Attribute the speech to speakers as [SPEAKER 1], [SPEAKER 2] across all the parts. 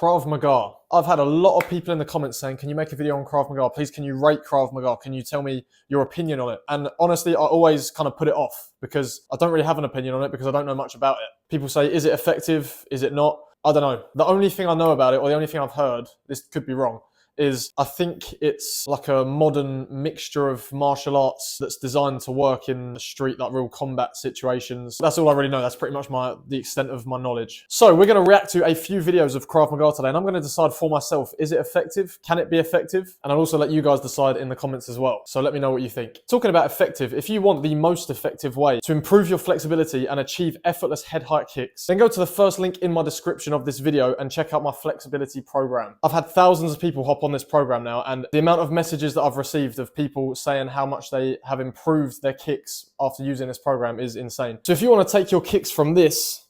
[SPEAKER 1] Krav Maga. I've had a lot of people in the comments saying, can you make a video on Krav Maga? Please, can you rate Krav Maga? Can you tell me your opinion on it? And honestly, I always kind of put it off because I don't really have an opinion on it because I don't know much about it. People say, is it effective? Is it not? I don't know. The only thing I know about it, or the only thing I've heard, this could be wrong, is I think it's like a modern mixture of martial arts that's designed to work in the street, like real combat situations. That's all I really know. That's pretty much the extent of my knowledge. So we're going to react to a few videos of Krav Maga today, and I'm going to decide for myself, is it effective? Can it be effective? And I'll also let you guys decide in the comments as well. So let me know what you think. Talking about effective, if you want the most effective way to improve your flexibility and achieve effortless head height kicks, then go to the first link in my description of this video and check out my flexibility program. I've had thousands of people hop on this program now, and the amount of messages that I've received of people saying how much they have improved their kicks after using this program is insane. So if you want to take your kicks from this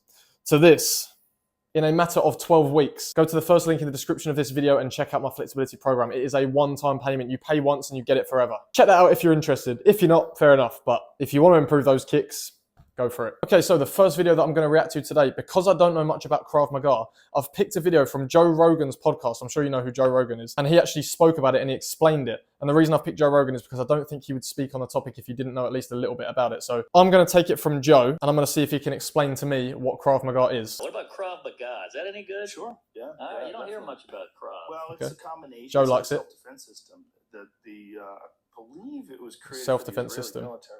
[SPEAKER 1] to this in a matter of 12 weeks, go to the first link in the description of this video and check out my flexibility program. It is a one-time payment. You pay once and you get it forever. Check that out if you're interested. If you're not, fair enough. But if you want to improve those kicks, go for it. Okay, so the first video that I'm going to react to today, because I don't know much about Krav Maga, I've picked a video from Joe Rogan's podcast. I'm sure you know who Joe Rogan is. And he actually spoke about it and he explained it. And the reason I've picked Joe Rogan is because I don't think he would speak on the topic if you didn't know at least a little bit about it. So I'm going to take it from Joe and I'm going to see if he can explain to me what Krav Maga is.
[SPEAKER 2] What about Krav Maga? Is that any good?
[SPEAKER 3] Sure. Yeah.
[SPEAKER 2] You don't hear much about Krav.
[SPEAKER 3] Well, it's a combination.
[SPEAKER 1] Joe likes it.
[SPEAKER 3] Self-defense system. I believe it was created
[SPEAKER 1] Self-defense
[SPEAKER 3] for the Israeli
[SPEAKER 1] system.
[SPEAKER 3] military.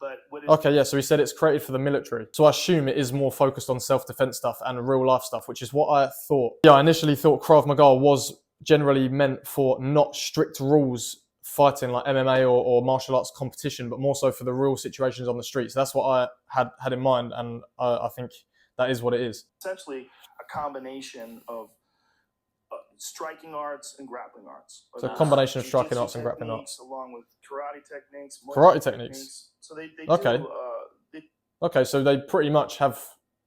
[SPEAKER 2] But
[SPEAKER 3] what it,
[SPEAKER 1] Okay, yeah, so he said it's created for the military. So I assume it is more focused on self-defense stuff and real life stuff, which is what I thought. Yeah, I initially thought Krav Maga was generally meant for not strict rules fighting like MMA or martial arts competition, but more so for the real situations on the streets. So that's what I had in mind, and I think that is what it is.
[SPEAKER 3] essentially a combination of striking arts and grappling arts.
[SPEAKER 1] So a combination of striking
[SPEAKER 3] Jiu-jitsu
[SPEAKER 1] arts and grappling
[SPEAKER 3] techniques,
[SPEAKER 1] arts.
[SPEAKER 3] along with karate techniques.
[SPEAKER 1] Karate techniques?
[SPEAKER 3] So they
[SPEAKER 1] Okay.
[SPEAKER 3] do,
[SPEAKER 1] Okay, so they pretty much have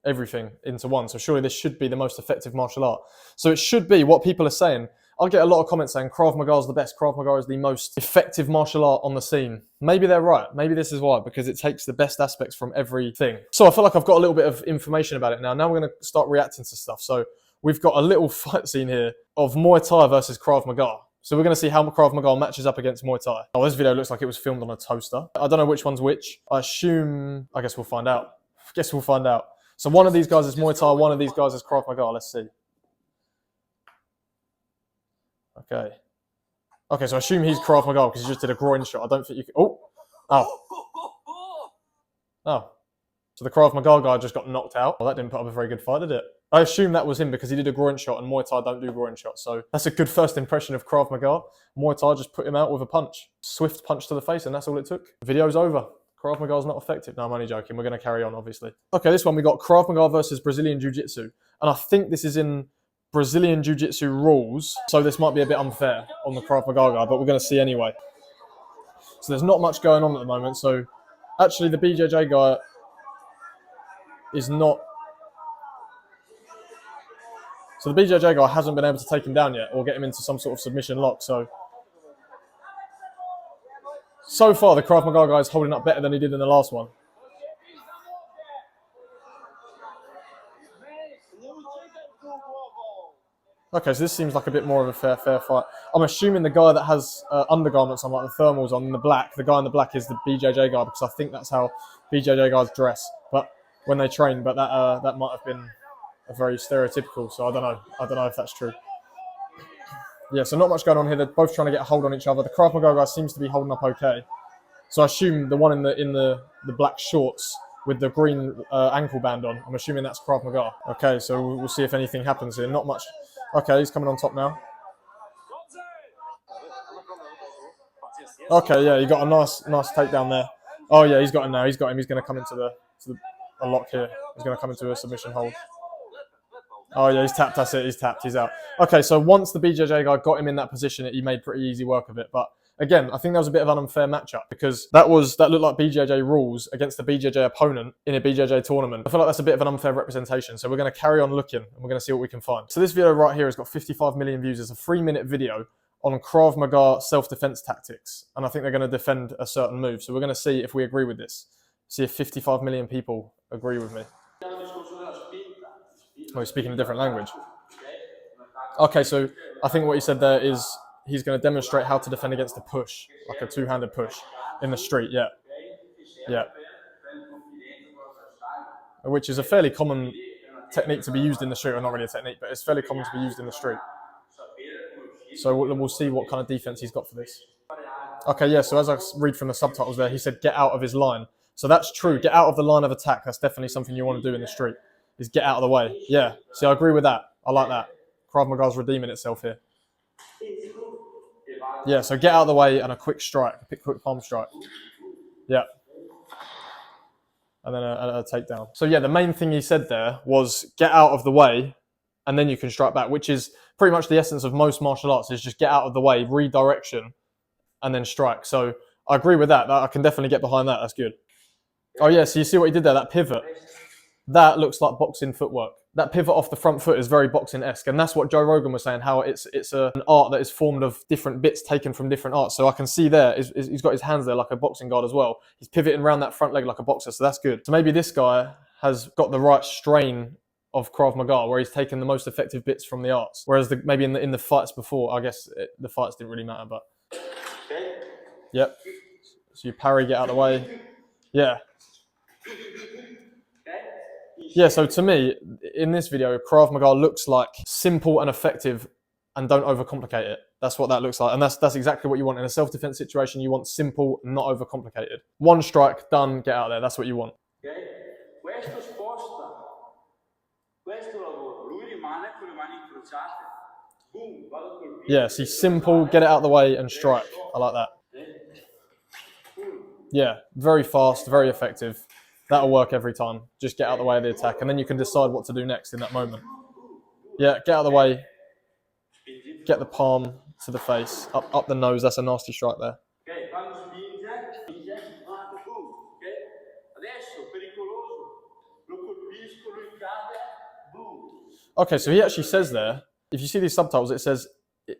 [SPEAKER 1] everything into one. So surely this should be the most effective martial art. So it should be what people are saying. I get a lot of comments saying Krav Maga is the best. Krav Maga is the most effective martial art on the scene. Maybe they're right. Maybe this is why, because it takes the best aspects from everything. So I feel like I've got a little bit of information about it now. Now we're going to start reacting to stuff. So we've got a little fight scene here of Muay Thai versus Krav Maga. So we're going to see how Krav Maga matches up against Muay Thai. Oh, this video looks like it was filmed on a toaster. I don't know which one's which. I guess we'll find out. So one of these guys is Muay Thai, one of these guys is Krav Maga. Let's see. Okay. Okay, so I assume he's Krav Maga because he just did a groin shot. I don't think you can... Oh. So the Krav Maga guy just got knocked out. Well, that didn't put up a very good fight, did it? I assume that was him because he did a groin shot and Muay Thai don't do groin shots. So that's a good first impression of Krav Maga. Muay Thai just put him out with a punch. Swift punch to the face, and that's all it took. Video's over. Krav Maga's not effective. No, I'm only joking. We're going to carry on, obviously. Okay, this one we got Krav Maga versus Brazilian Jiu-Jitsu. And I think this is in Brazilian Jiu-Jitsu rules. So this might be a bit unfair on the Krav Maga guy, but we're going to see anyway. So there's not much going on at the moment. So actually the BJJ guy is not... So the BJJ guy hasn't been able to take him down yet or get him into some sort of submission lock. So far, the Krav Maga guy is holding up better than he did in the last one. Okay, so this seems like a bit more of a fair fight. I'm assuming the guy that has undergarments on, like the thermals on, the black, the guy in the black is the BJJ guy because I think that's how BJJ guys dress. But when they train, but that might have been a very stereotypical. So I don't know if that's true. Yeah, so not much going on here. They're both trying to get a hold on each other. The Krav Maga guy seems to be holding up okay. So I assume the one in the black shorts with the green ankle band on, I'm assuming that's Krav Maga. Okay, so we'll see if anything happens here. Not much. Okay, he's coming on top now. Okay, yeah, he got a nice takedown there. Oh yeah, he's got him now. He's got him. He's going to come into a lock here. He's going to come into a submission hold. Oh yeah, he's tapped. That's it. He's tapped. He's out. Okay, so once the BJJ guy got him in that position, he made pretty easy work of it. But again, I think that was a bit of an unfair matchup because that looked like BJJ rules against a BJJ opponent in a BJJ tournament. I feel like that's a bit of an unfair representation. So we're going to carry on looking and we're going to see what we can find. So this video right here has got 55 million views. It's a 3-minute video on Krav Maga self-defense tactics. And I think they're going to defend a certain move. So we're going to see if we agree with this. See if 55 million people agree with me. Oh, he's speaking a different language. Okay, so I think what he said there is he's going to demonstrate how to defend against a push, like a two-handed push in the street. Yeah, yeah. Which is a fairly common technique to be used in the street, or not really a technique, but it's fairly common to be used in the street. So we'll see what kind of defense he's got for this. Okay, yeah, so as I read from the subtitles there, he said get out of his line. So that's true, get out of the line of attack. That's definitely something you want to do in the street, is get out of the way. Yeah, see, I agree with that. I like that. Krav Maga's redeeming itself here. Yeah, so get out of the way and a quick strike, a quick palm strike. Yeah. And then a takedown. So yeah, the main thing he said there was get out of the way and then you can strike back, which is pretty much the essence of most martial arts, is just get out of the way, redirection, and then strike. So I agree with that. I can definitely get behind that. That's good. Oh yeah, so you see what he did there, that pivot? That looks like boxing footwork. That pivot off the front foot is very boxing-esque, and that's what Joe Rogan was saying, how it's an art that is formed of different bits taken from different arts. So I can see there, he's got his hands there like a boxing guard as well. He's pivoting around that front leg like a boxer, so that's good. So maybe this guy has got the right strain of Krav Maga, where he's taken the most effective bits from the arts. Whereas maybe in the fights before, I guess the fights didn't really matter, but... Yep. So you parry, get out of the way. Yeah. Yeah, so to me, in this video, Krav Maga looks like simple and effective and don't overcomplicate it. That's what that looks like. And that's exactly what you want. In a self-defense situation, you want simple, not overcomplicated. One strike, done, get out there. That's what you want. Yeah, see, simple, get it out of the way and strike. I like that. Yeah, very fast, very effective. That'll work every time. Just get out of the way of the attack, and then you can decide what to do next in that moment. Yeah, get out of the way. Get the palm to the face, up the nose. That's a nasty strike there. Okay, so he actually says there, if you see these subtitles, it says,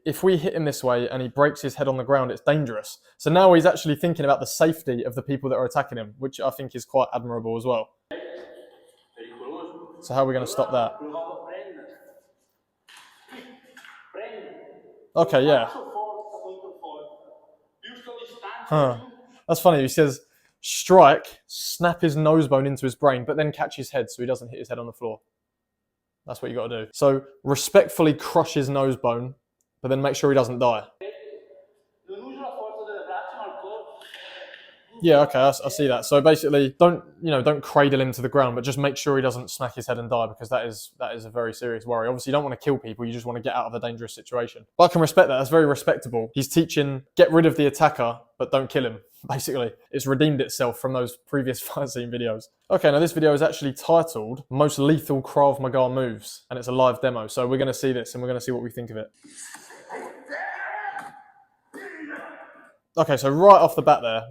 [SPEAKER 1] if we hit him this way and he breaks his head on the ground, it's dangerous. So now he's actually thinking about the safety of the people that are attacking him, which I think is quite admirable as well. So how are we going to stop that? Okay, yeah. Huh. That's funny. He says, strike, snap his nose bone into his brain, but then catch his head so he doesn't hit his head on the floor. That's what you got to do. So respectfully crush his nose bone, but then make sure he doesn't die. Yeah, okay, I see that. So basically, don't cradle him to the ground, but just make sure he doesn't smack his head and die, because that is a very serious worry. Obviously, you don't want to kill people, you just want to get out of a dangerous situation. But I can respect that, that's very respectable. He's teaching, get rid of the attacker, but don't kill him, basically. It's redeemed itself from those previous fight scene videos. Okay, now this video is actually titled, Most Lethal Krav Maga Moves, and it's a live demo. So we're going to see this, and we're going to see what we think of it. Okay, so right off the bat there,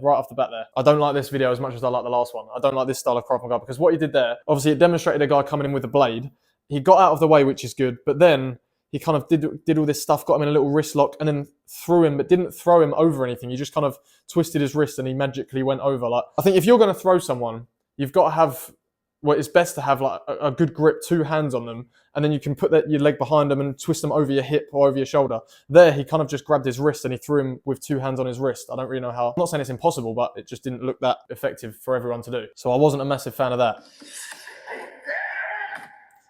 [SPEAKER 1] I don't like this video as much as I like the last one. I don't like this style of Krav Maga, because what he did there, obviously it demonstrated a guy coming in with a blade. He got out of the way, which is good, but then he kind of did all this stuff, got him in a little wrist lock, and then threw him, but didn't throw him over anything. He just kind of twisted his wrist and he magically went over. Like, I think if you're going to throw someone, you've got to have, well, it's best to have like a good grip, 2 hands on them, and then you can put your leg behind them and twist them over your hip or over your shoulder. There, he kind of just grabbed his wrist and he threw him with 2 hands on his wrist. I don't really know how. I'm not saying it's impossible, but it just didn't look that effective for everyone to do. So I wasn't a massive fan of that.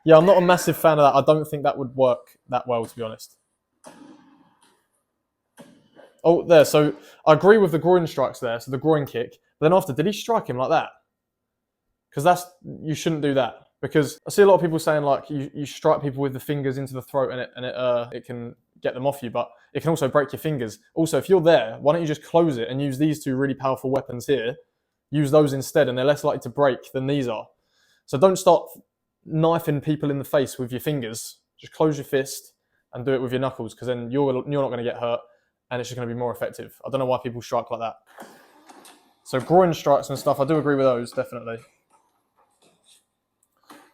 [SPEAKER 1] Yeah, I'm not a massive fan of that. I don't think that would work that well, to be honest. Oh, there. So I agree with the groin strikes there. So the groin kick. But then after, did he strike him like that? Because you shouldn't do that. Because I see a lot of people saying like you strike people with the fingers into the throat and it can get them off you, but it can also break your fingers. Also, if you're there, why don't you just close it and use these 2 really powerful weapons here? Use those instead, and they're less likely to break than these are. So don't start knifing people in the face with your fingers. Just close your fist and do it with your knuckles, because then you're not going to get hurt and it's just going to be more effective. I don't know why people strike like that. So groin strikes and stuff, I do agree with those, definitely.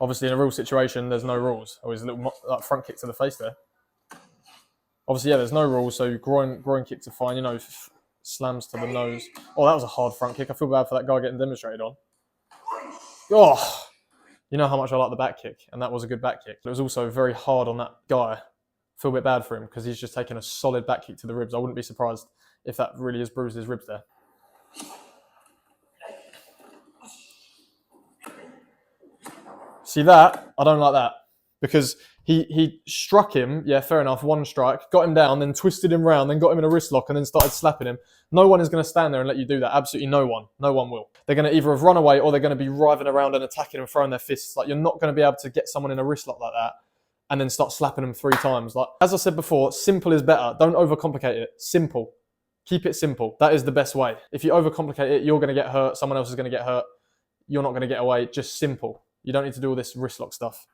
[SPEAKER 1] Obviously, in a real situation, there's no rules. Oh, there's a little like, front kick to the face there. Obviously, yeah, there's no rules, so groin kicks are fine, slams to the nose. Oh, that was a hard front kick. I feel bad for that guy getting demonstrated on. Oh, you know how much I like the back kick, and that was a good back kick. It was also very hard on that guy feel a bit bad for him because he's just taken a solid back kick to the ribs. I wouldn't be surprised if that really has bruised his ribs there. See that? I don't like that. Because he struck him, yeah, fair enough, one strike, got him down, then twisted him round, then got him in a wrist lock, and then started slapping him. No one is going to stand there and let you do that. Absolutely no one. No one will. They're going to either have run away or they're going to be writhing around and attacking and throwing their fists. Like, you're not going to be able to get someone in a wrist lock like that and then start slapping them 3 times. Like, as I said before, simple is better. Don't overcomplicate it. Simple. Keep it simple. That is the best way. If you overcomplicate it, you're going to get hurt. Someone else is going to get hurt. You're not going to get away. Just simple. You don't need to do all this wrist lock stuff.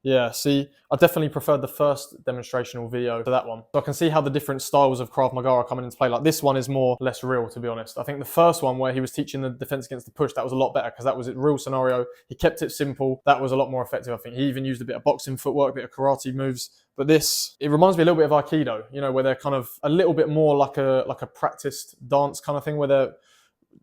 [SPEAKER 1] Yeah, see, I definitely preferred the first demonstrational video to that one. So I can see how the different styles of Krav Maga are coming into play. Like, this one is more less real, to be honest. I think the first one where he was teaching the defense against the push, that was a lot better because that was a real scenario. He kept it simple. That was a lot more effective, I think. He even used a bit of boxing footwork, a bit of karate moves. But this, it reminds me a little bit of Aikido, you know, where they're kind of a little bit more like a practiced dance kind of thing, where they're,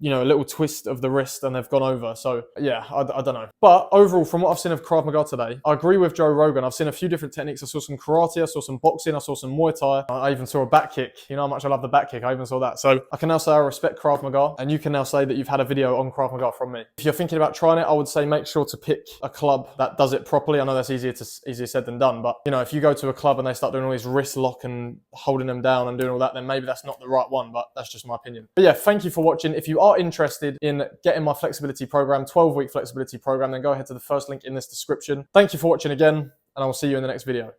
[SPEAKER 1] you know, a little twist of the wrist and they've gone over. So yeah, I don't know. But overall, from what I've seen of Krav Maga today, I agree with Joe Rogan. I've seen a few different techniques. I saw some karate, I saw some boxing, I saw some Muay Thai. I even saw a back kick. You know how much I love the back kick. I even saw that. So I can now say I respect Krav Maga, and you can now say that you've had a video on Krav Maga from me. If you're thinking about trying it, I would say make sure to pick a club that does it properly. I know that's easier said than done, but you know, if you go to a club and they start doing all these wrist lock and holding them down and doing all that, then maybe that's not the right one, but that's just my opinion. But yeah, thank you for watching. If you are interested in getting my flexibility program, 12-week flexibility program, then go ahead to the first link in this description. Thank you for watching again, and I will see you in the next video.